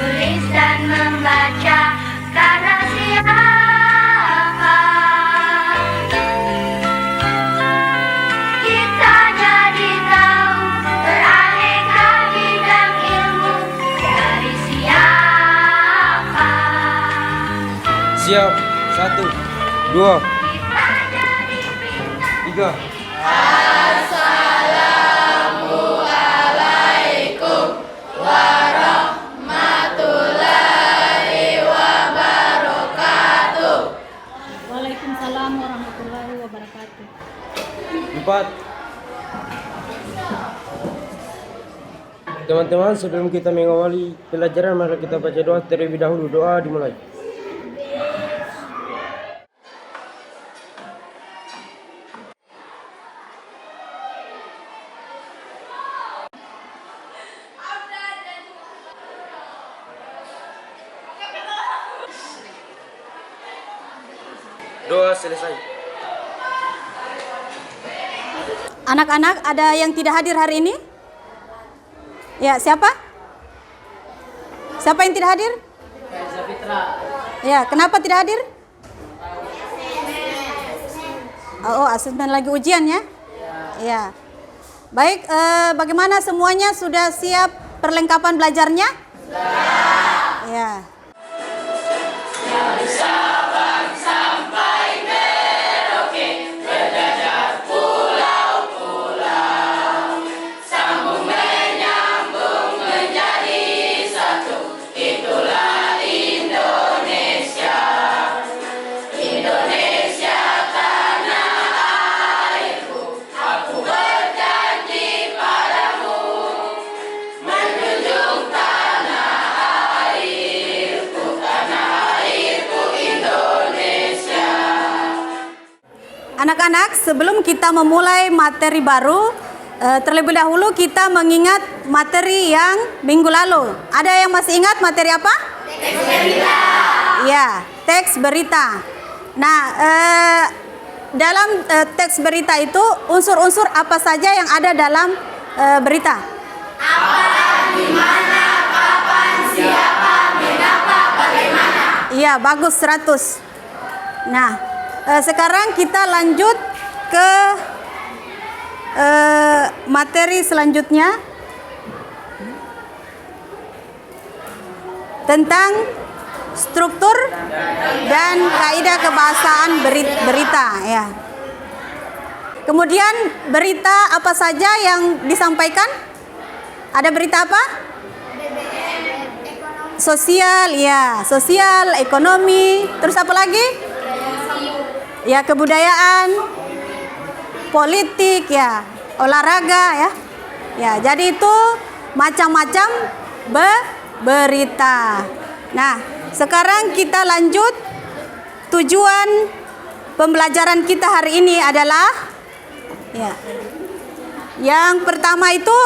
menulis dan membaca karena siapa? Kita jadi tahu beraneka bidang ilmu dari siapa? Siap. 1, 2, 3. Waalaikumsalam warahmatullahi wabarakatuh. 4. Teman-teman, sebelum kita mengawali pelajaran, mari kita baca doa terlebih dahulu. Doa dimulai. Doa selesai. Anak-anak, ada yang tidak hadir hari ini? Ya, siapa? Siapa yang tidak hadir? Ya, kenapa tidak hadir? Oh, asesmen lagi ujian ya? Ya. Baik, bagaimana semuanya sudah siap perlengkapan belajarnya? Ya. Anak-anak, sebelum kita memulai materi baru, terlebih dahulu kita mengingat materi yang minggu lalu. Ada yang masih ingat materi apa? Teks berita. Ya, teks berita. Nah, dalam teks berita itu unsur-unsur apa saja yang ada dalam berita? Apa, di mana, kapan, siapa, mengapa, bagaimana? Iya, bagus 100. Nah, sekarang kita lanjut ke materi selanjutnya tentang struktur dan kaidah kebahasaan berita ya. Kemudian berita apa saja yang disampaikan? Ada berita apa? Sosial ya, sosial, ekonomi, terus apa lagi? Ya, kebudayaan, politik ya, olahraga ya. Ya, jadi itu macam-macam berita. Nah, sekarang kita lanjut. Tujuan pembelajaran kita hari ini adalah ya. Yang pertama itu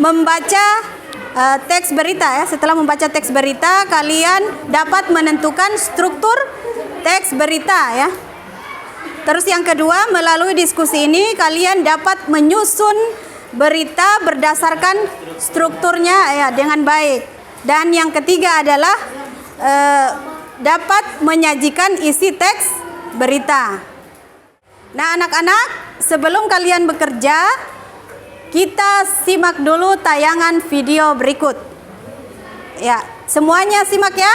membaca teks berita ya. Setelah membaca teks berita, kalian dapat menentukan struktur teks berita ya. Terus yang kedua, melalui diskusi ini kalian dapat menyusun berita berdasarkan strukturnya ya dengan baik. Dan yang ketiga adalah dapat menyajikan isi teks berita. Nah, anak-anak, sebelum kalian bekerja, kita simak dulu tayangan video berikut. Ya, semuanya simak ya?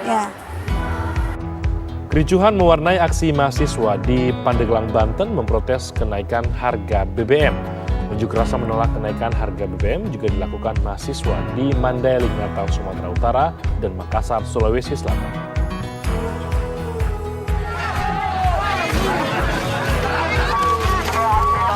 Ya. Kericuhan mewarnai aksi mahasiswa di Pandeglang, Banten memprotes kenaikan harga BBM. Unjuk rasa menolak kenaikan harga BBM juga dilakukan mahasiswa di Mandailing, Natal, Sumatera Utara dan Makassar, Sulawesi Selatan.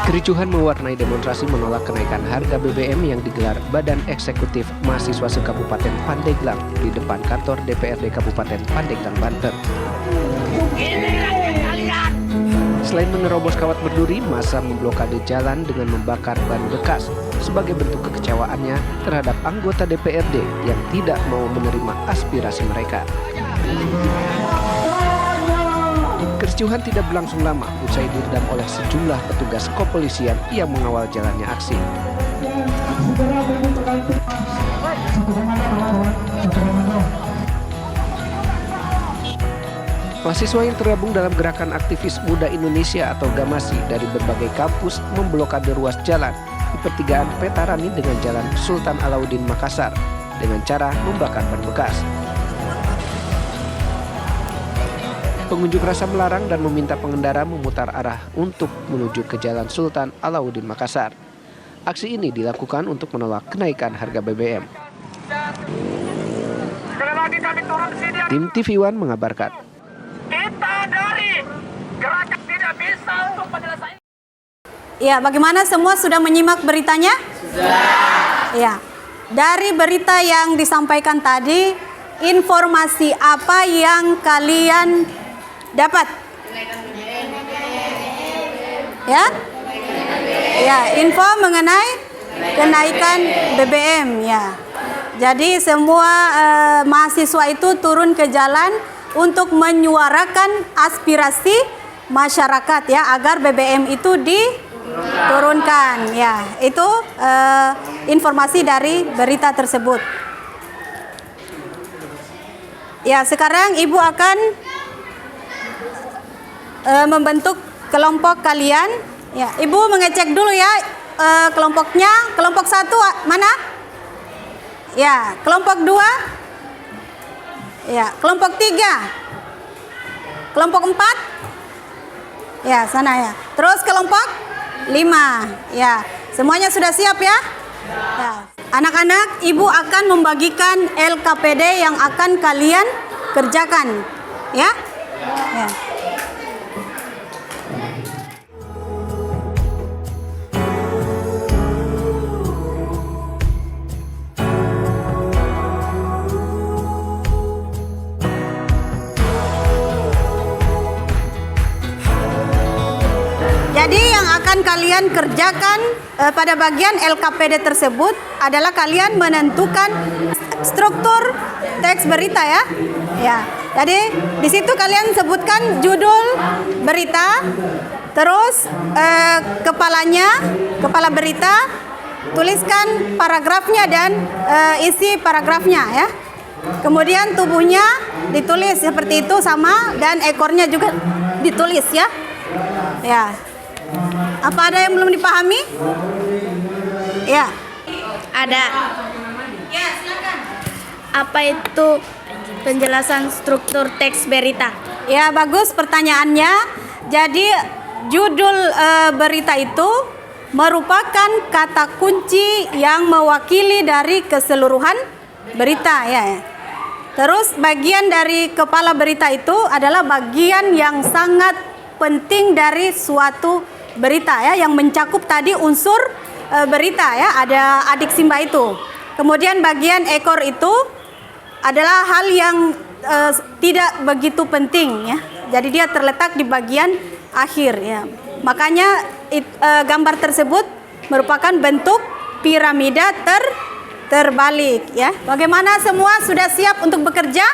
Kericuhan mewarnai demonstrasi menolak kenaikan harga BBM yang digelar Badan Eksekutif Mahasiswa se-Kabupaten Pandeglang di depan kantor DPRD Kabupaten Pandeglang, Banten. Selain menerobos kawat berduri, massa memblokade jalan dengan membakar ban bekas sebagai bentuk kekecewaannya terhadap anggota DPRD yang tidak mau menerima aspirasi mereka. Kericuhan tidak berlangsung lama usai diredam oleh sejumlah petugas kepolisian yang mengawal jalannya aksi. Mahasiswa yang tergabung dalam Gerakan Aktivis Muda Indonesia atau GAMASI dari berbagai kampus memblokade ruas jalan di pertigaan Petarani dengan Jalan Sultan Alauddin Makassar dengan cara membakar ban bekas. Pengunjuk rasa melarang dan meminta pengendara memutar arah untuk menuju ke Jalan Sultan Alauddin Makassar. Aksi ini dilakukan untuk menolak kenaikan harga BBM. Tim TV One mengabarkan. Kita dari gerakan tidak bisa untuk menyelesaikan. Ya, bagaimana semua sudah menyimak beritanya? Sudah. Ya. Dari berita yang disampaikan tadi, informasi apa yang kalian dapat? Ya? Ya, info mengenai kenaikan BBM ya. Jadi semua mahasiswa itu turun ke jalan untuk menyuarakan aspirasi masyarakat ya agar BBM itu diturunkan ya. Itu informasi dari berita tersebut. Ya, sekarang Ibu akan membentuk kelompok kalian. Ya, Ibu mengecek dulu ya kelompoknya. Kelompok 1 mana? Ya, kelompok 2. Ya, kelompok 3. Kelompok 4. Ya, sana ya. Terus kelompok 5. Ya, semuanya sudah siap ya? Ya. Anak-anak, Ibu akan membagikan LKPD yang akan kalian kerjakan. Ya? Ya. Jadi yang akan kalian kerjakan pada bagian LKPD tersebut adalah kalian menentukan struktur teks berita ya. Ya. Jadi di situ kalian sebutkan judul berita, terus kepala berita, tuliskan paragrafnya dan isi paragrafnya ya. Kemudian tubuhnya ditulis seperti itu sama dan ekornya juga ditulis ya. Ya. Apa ada yang belum dipahami? Ya. Ada. Ya, silakan. Apa itu penjelasan struktur teks berita? Ya, bagus pertanyaannya. Jadi judul berita itu merupakan kata kunci yang mewakili dari keseluruhan berita ya. Terus bagian dari kepala berita itu adalah bagian yang sangat penting dari suatu berita ya, yang mencakup tadi unsur berita ya, ada adik Simba itu. Kemudian bagian ekor itu adalah hal yang tidak begitu penting ya. Jadi dia terletak di bagian akhir ya. Makanya gambar tersebut merupakan bentuk piramida terbalik ya. Bagaimana semua sudah siap untuk bekerja?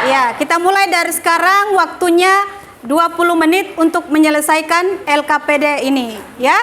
Ya, kita mulai dari sekarang, waktunya 20 menit untuk menyelesaikan LKPD ini ya.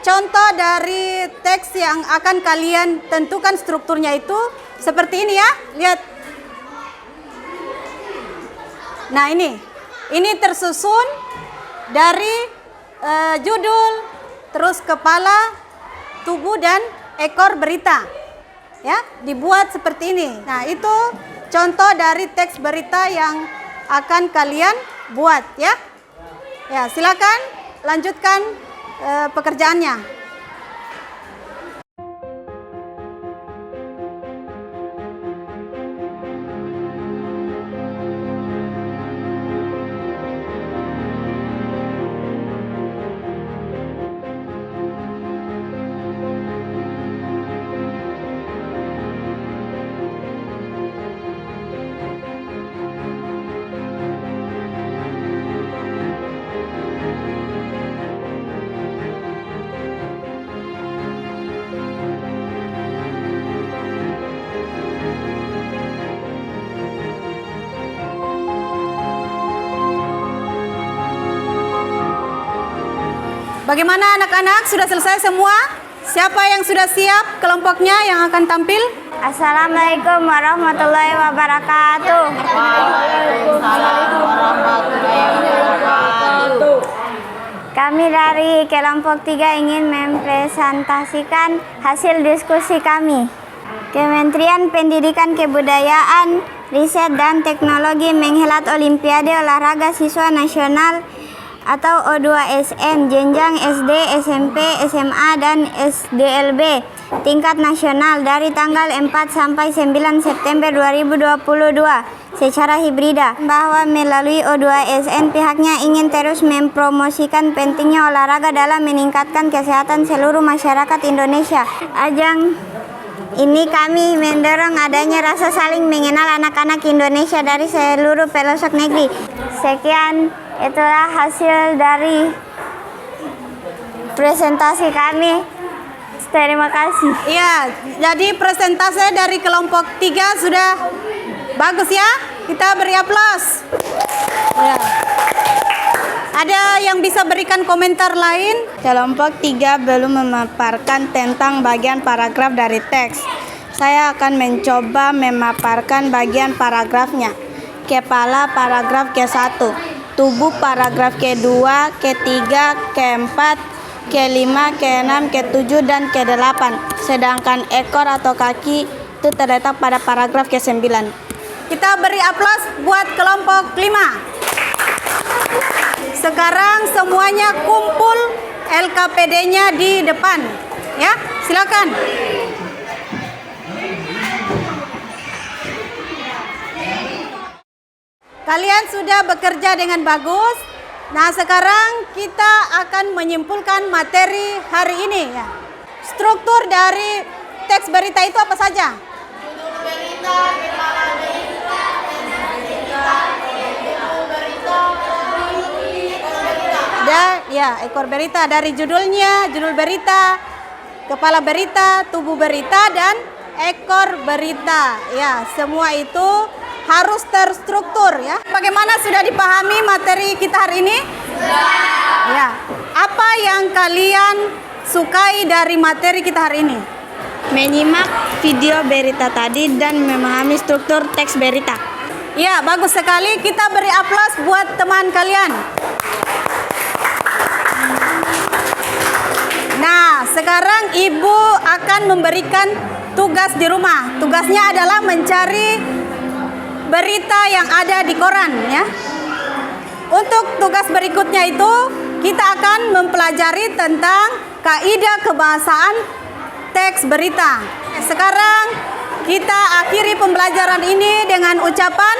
Contoh dari teks yang akan kalian tentukan strukturnya itu seperti ini ya. Lihat. Nah, ini. Ini tersusun dari judul, terus kepala, tubuh, dan ekor berita. Ya, dibuat seperti ini. Nah, itu contoh dari teks berita yang akan kalian buat, ya. Ya, silakan lanjutkan pekerjaannya. Bagaimana anak-anak? Sudah selesai semua? Siapa yang sudah siap kelompoknya yang akan tampil? Assalamualaikum warahmatullahi wabarakatuh. Kami dari kelompok 3 ingin mempresentasikan hasil diskusi kami. Kementerian Pendidikan Kebudayaan, Riset dan Teknologi menghelat Olimpiade Olahraga Siswa Nasional atau O2SN jenjang SD, SMP, SMA, dan SDLB tingkat nasional dari tanggal 4 sampai 9 September 2022 secara hibrida, bahwa melalui O2SN pihaknya ingin terus mempromosikan pentingnya olahraga dalam meningkatkan kesehatan seluruh masyarakat Indonesia. Ajang ini kami mendorong adanya rasa saling mengenal anak-anak Indonesia dari seluruh pelosok negeri. Sekian, itulah hasil dari presentasi kami. Terima kasih. Iya, jadi presentase dari kelompok 3 sudah bagus ya. Kita beri aplaus. Ya. Ada yang bisa berikan komentar lain? Kelompok 3 belum memaparkan tentang bagian paragraf dari teks. Saya akan mencoba memaparkan bagian paragrafnya. Kepala paragraf ke-1, tubuh paragraf ke-2, ke-3, ke-4, ke-5, ke-6, ke-7, dan ke-8. Sedangkan ekor atau kaki itu terletak pada paragraf ke-9. Kita beri aplaus buat kelompok 5. Sekarang semuanya kumpul LKPD-nya di depan. Ya, silakan. Kalian sudah bekerja dengan bagus. Nah, sekarang kita akan menyimpulkan materi hari ini ya. Struktur dari teks berita itu apa saja? Judul berita, kepala berita, ekor berita dari judulnya, judul berita, kepala berita, tubuh berita, dan ekor berita. Ya, semua itu harus terstruktur ya. Bagaimana, sudah dipahami materi kita hari ini? Ya. Apa yang kalian sukai dari materi kita hari ini? Menyimak video berita tadi dan memahami struktur teks berita. Ya, bagus sekali. Kita beri aplaus buat teman kalian. Nah, sekarang Ibu akan memberikan tugas di rumah. Tugasnya adalah mencari berita yang ada di koran ya. Untuk tugas berikutnya itu kita akan mempelajari tentang kaidah kebahasaan teks berita. Sekarang kita akhiri pembelajaran ini dengan ucapan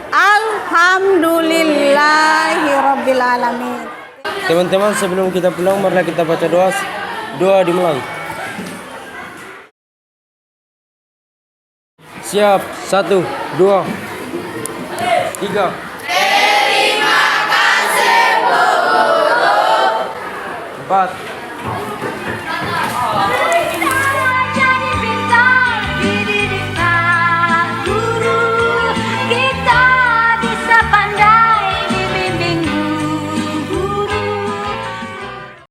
Alhamdulillahirabbil alamin. Teman-teman, sebelum kita pulang, marilah kita baca doa. Doa dimulai. Siap. 1, 2, 3. Terima kasih, Bu Guru. 4.